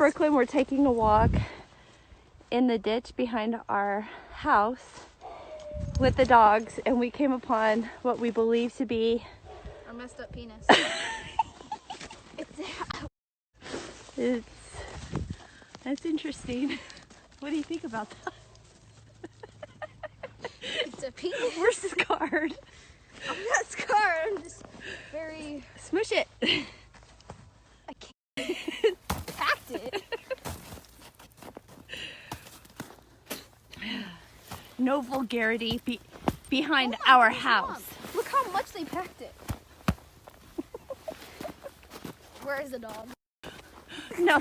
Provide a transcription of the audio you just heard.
Brooklyn, we're taking a walk in the ditch behind our house with the dogs, and we came upon what we believe to be a messed up penis. That's interesting. What do you think about that? It's a penis. We're scarred. I'm not scarred. I'm just very. Smush it. I can't. Packed it. No vulgarity behind our house. Look how much they packed it. Where is the dog? No,